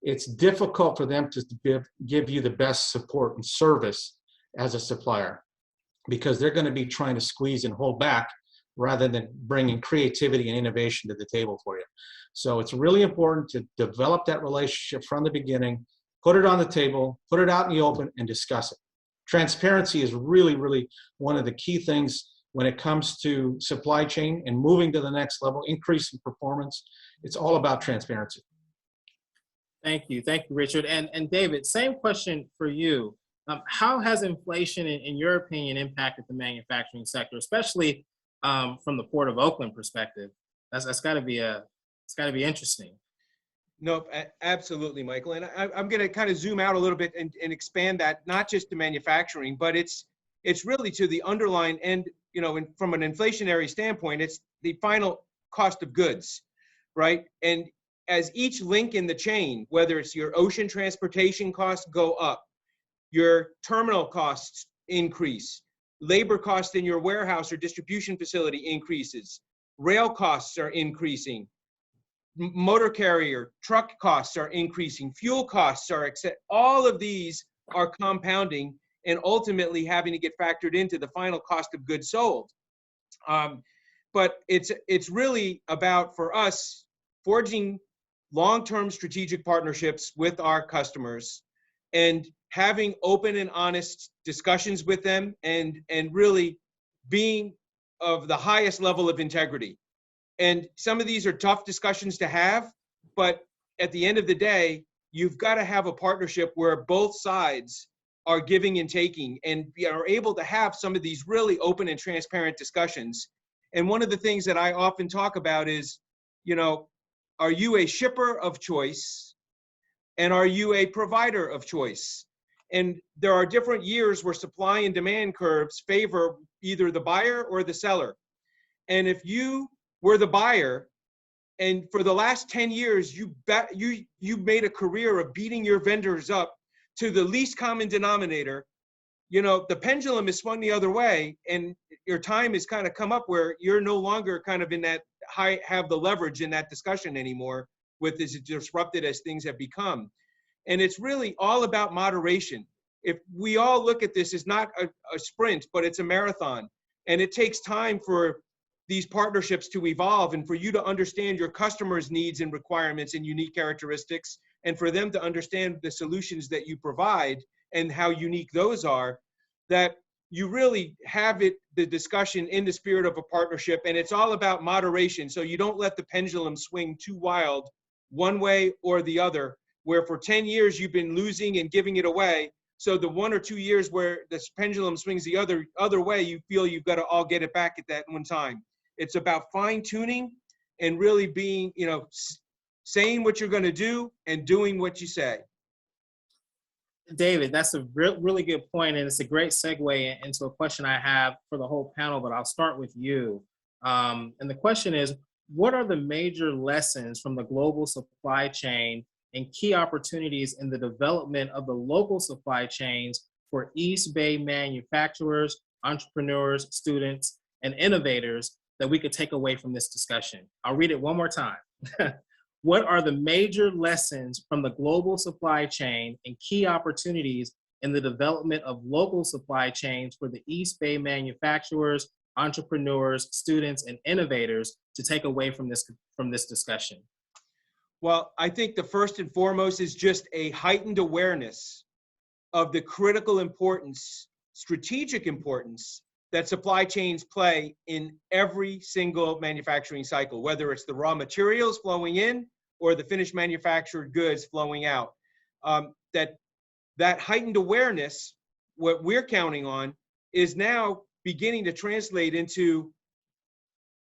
it's difficult for them to give you the best support and service as a supplier, because they're going to be trying to squeeze and hold back rather than bringing creativity and innovation to the table for you. So it's really important to develop that relationship from the beginning, put it on the table, put it out in the open, and discuss it. Transparency is really, really one of the key things when it comes to supply chain and moving to the next level, increasing performance. It's all about transparency. Thank you, Richard. And David, same question for you. How has inflation, in your opinion, impacted the manufacturing sector, especially from the Port of Oakland perspective? That's got to be interesting. No, absolutely, Michael. And I'm going to kind of zoom out a little bit and expand that, not just to manufacturing, but it's really to the underlying end. From an inflationary standpoint, it's the final cost of goods, right? And as each link in the chain, whether it's your ocean transportation costs go up, your terminal costs increase, labor costs in your warehouse or distribution facility increases, rail costs are increasing, motor carrier, truck costs are increasing, fuel costs are, all of these are compounding and ultimately having to get factored into the final cost of goods sold. But it's really about, for us, forging long-term strategic partnerships with our customers and having open and honest discussions with them, and really being of the highest level of integrity. And some of these are tough discussions to have, but at the end of the day, you've got to have a partnership where both sides are giving and taking and are able to have some of these really open and transparent discussions. And one of the things that I often talk about is, you know, are you a shipper of choice and are you a provider of choice? And there are different years where supply and demand curves favor either the buyer or the seller. And if you were the buyer, and for the last 10 years, you made a career of beating your vendors up to the least common denominator, you know, the pendulum is swung the other way, and your time has kind of come up where you're no longer kind of in that have the leverage in that discussion anymore, with as disrupted as things have become. And it's really all about moderation. If we all look at this as not a sprint, but it's a marathon, and it takes time for these partnerships to evolve and for you to understand your customers' needs and requirements and unique characteristics, and for them to understand the solutions that you provide and how unique those are, that you really have the discussion in the spirit of a partnership. And it's all about moderation. So you don't let the pendulum swing too wild one way or the other, where for 10 years you've been losing and giving it away. So the 1 or 2 years where this pendulum swings the other way, you feel you've got to all get it back at that one time. It's about fine tuning and really being, you know, saying what you're going to do and doing what you say. David, that's a really good point, and it's a great segue into a question I have for the whole panel, but I'll start with you. And the question is, what are the major lessons from the global supply chain and key opportunities in the development of the local supply chains for East Bay manufacturers, entrepreneurs, students, and innovators that we could take away from this discussion? I'll read it one more time. What are the major lessons from the global supply chain and key opportunities in the development of local supply chains for the East Bay manufacturers, entrepreneurs, students, and innovators to take away from this discussion? Well, I think the first and foremost is just a heightened awareness of the critical importance, strategic importance that supply chains play in every single manufacturing cycle, whether it's the raw materials flowing in or the finished manufactured goods flowing out. That heightened awareness, what we're counting on, is now beginning to translate into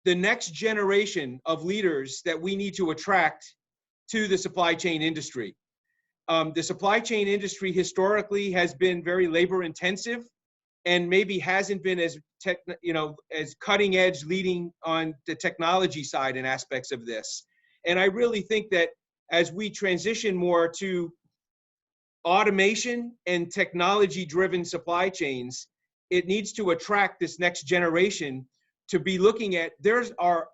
the next generation of leaders that we need to attract to the supply chain industry. The supply chain industry historically has been very labor intensive, and maybe hasn't been as as cutting edge, leading on the technology side and aspects of this. And I really think that as we transition more to automation and technology driven supply chains, it needs to attract this next generation to be looking at, there's our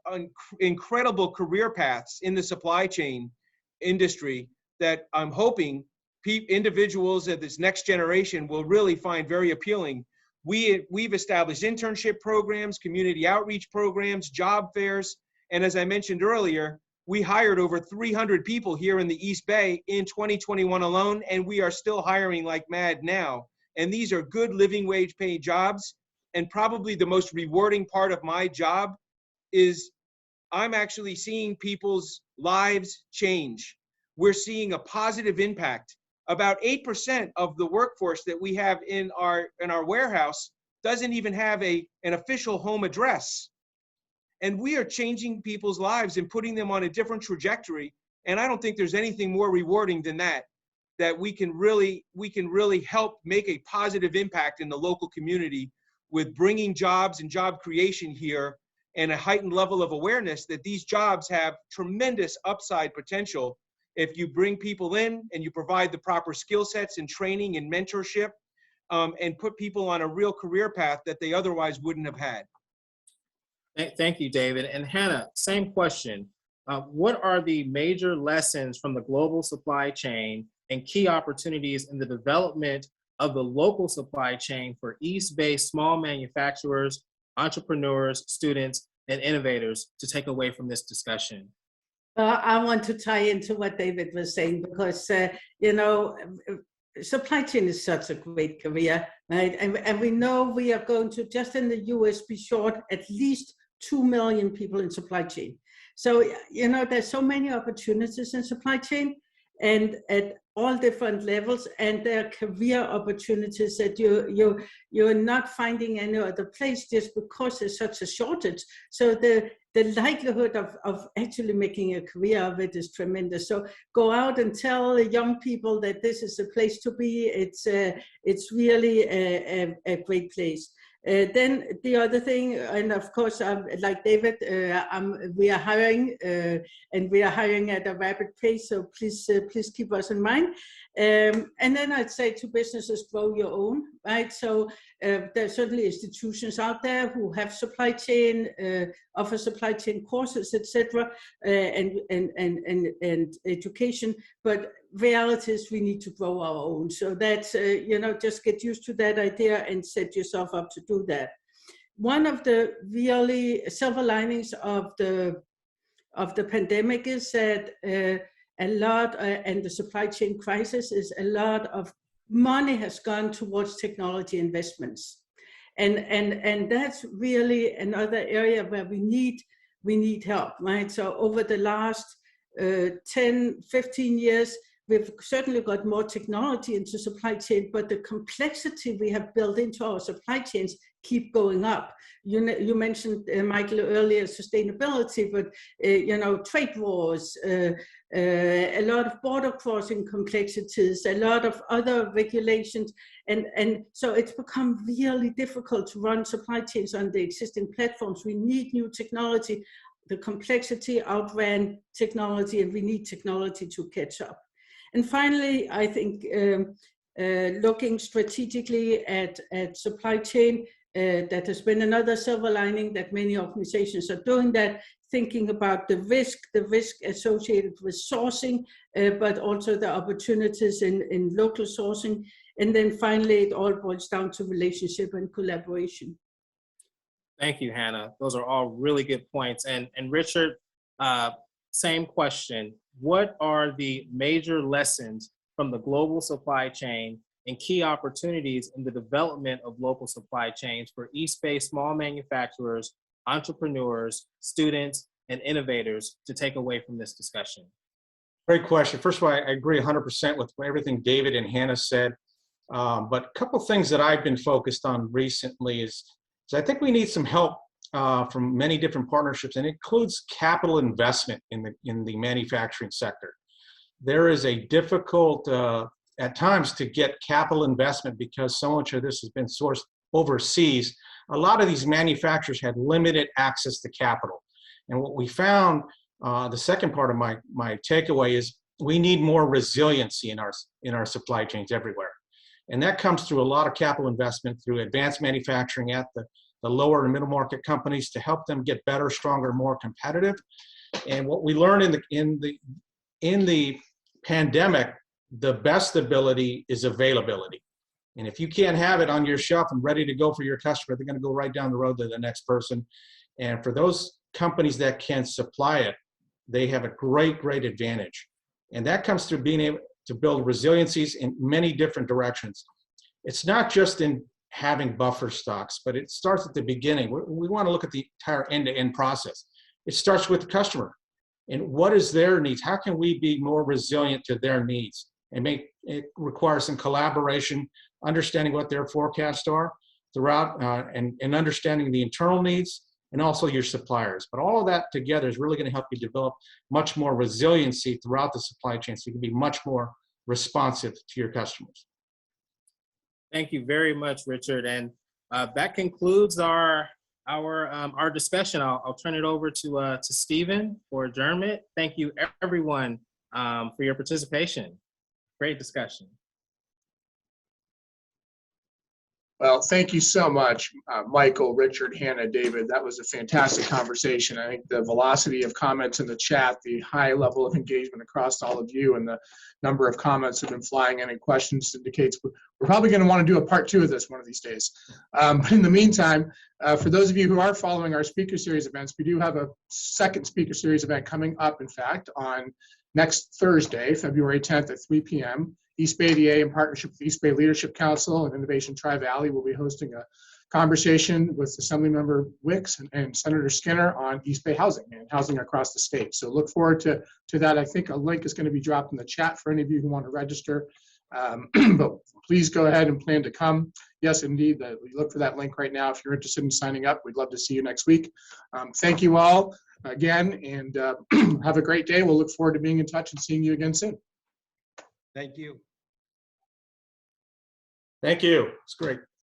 incredible career paths in the supply chain industry that I'm hoping individuals of this next generation will really find very appealing. We've established internship programs, community outreach programs, job fairs, and as I mentioned earlier, we hired over 300 people here in the East Bay in 2021 alone, and we are still hiring like mad now. And these are good living wage paid jobs, and probably the most rewarding part of my job is I'm actually seeing people's lives change. We're seeing a positive impact. About 8% of the workforce that we have in our warehouse doesn't even have an official home address. And we are changing people's lives and putting them on a different trajectory. And I don't think there's anything more rewarding than that we can really help make a positive impact in the local community with bringing jobs and job creation here, and a heightened level of awareness that these jobs have tremendous upside potential if you bring people in and you provide the proper skill sets and training and mentorship, and put people on a real career path that they otherwise wouldn't have had. Thank you, David. And Hannah, same question. What are the major lessons from the global supply chain and key opportunities in the development of the local supply chain for East Bay small manufacturers, entrepreneurs, students, and innovators to take away from this discussion? I want to tie into what David was saying, because, supply chain is such a great career. right? And we know we are going to, just in the US, be short at least 2 million people in supply chain. So, you know, there's so many opportunities in supply chain and at all different levels, and there are career opportunities that you're not finding any other place just because there's such a shortage. So the likelihood of actually making a career of it is tremendous. So go out and tell young people that this is a place to be. It's really a great place. Then the other thing, and of course, like David, we are hiring, and we are hiring at a rapid pace. So please keep us in mind. And then I'd say to businesses, grow your own, right? So there are certainly institutions out there who have supply chain, offer supply chain courses, etc., and education. But reality is we need to grow our own. So that's, you know, just get used to that idea and set yourself up to do that. One of the really silver linings of the pandemic is that a lot, and the supply chain crisis, is a lot of money has gone towards technology investments. And that's really another area where we need help, right? So over the last 10, 15 years, we've certainly got more technology into supply chain, but the complexity we have built into our supply chains keep going up. You mentioned, Michael, earlier sustainability, but you know, trade wars, a lot of border crossing complexities, a lot of other regulations, and so it's become really difficult to run supply chains on the existing platforms. We need new technology. The complexity outran technology, and we need technology to catch up. And finally, I think looking strategically at supply chain, that has been another silver lining, that many organizations are doing that, thinking about the risk associated with sourcing, but also the opportunities in local sourcing. And then finally, it all boils down to relationship and collaboration. Thank you, Hannah. Those are all really good points. And Richard, same question. What are the major lessons from the global supply chain and key opportunities in the development of local supply chains for East Bay small manufacturers, entrepreneurs, students, and innovators to take away from this discussion? Great question. First of all, I agree 100% with everything David and Hannah said. But a couple of things that I've been focused on recently is I think we need some help from many different partnerships, and it includes capital investment in the manufacturing sector. There is a difficult, at times, to get capital investment because so much of this has been sourced overseas. A lot of these manufacturers had limited access to capital. And what we found, the second part of my takeaway is we need more resiliency in our supply chains everywhere. And that comes through a lot of capital investment through advanced manufacturing at the lower and middle market companies to help them get better, stronger, more competitive. And what we learned in the pandemic, the best ability is availability. And if you can't have it on your shelf and ready to go for your customer, they're going to go right down the road to the next person. And for those companies that can supply it, they have a great advantage. And that comes through being able to build resiliencies in many different directions. It's not just in having buffer stocks, but it starts at the beginning. We want to look at the entire end-to-end process. It starts with the customer and what is their needs? How can we be more resilient to their needs? And it requires some collaboration, understanding what their forecasts are throughout, and understanding the internal needs and also your suppliers. But all of that together is really going to help you develop much more resiliency throughout the supply chain so you can be much more responsive to your customers. Thank you very much, Richard. And that concludes our discussion. I'll turn it over to Stephen for adjournment. Thank you, everyone, for your participation. Great discussion. Well, thank you so much, Michael, Richard, Hannah, David. That was a fantastic conversation. I think the velocity of comments in the chat, the high level of engagement across all of you, and the number of comments that have been flying in and questions indicates we're probably going to want to do a part 2 of this one of these days. But in the meantime, for those of you who are following our speaker series events, we do have a second speaker series event coming up, in fact, on next Thursday, February 10th at 3 p.m. East Bay ADA, in partnership with East Bay Leadership Council and Innovation Tri-Valley, will be hosting a conversation with Assemblymember Wicks and Senator Skinner on East Bay housing and housing across the state. So look forward to that. I think a link is going to be dropped in the chat for any of you who want to register. But please go ahead and plan to come. Yes, indeed, we look for that link right now. If you're interested in signing up, we'd love to see you next week. Thank you all again, and have a great day. We'll look forward to being in touch and seeing you again soon. Thank you. Thank you. It's great.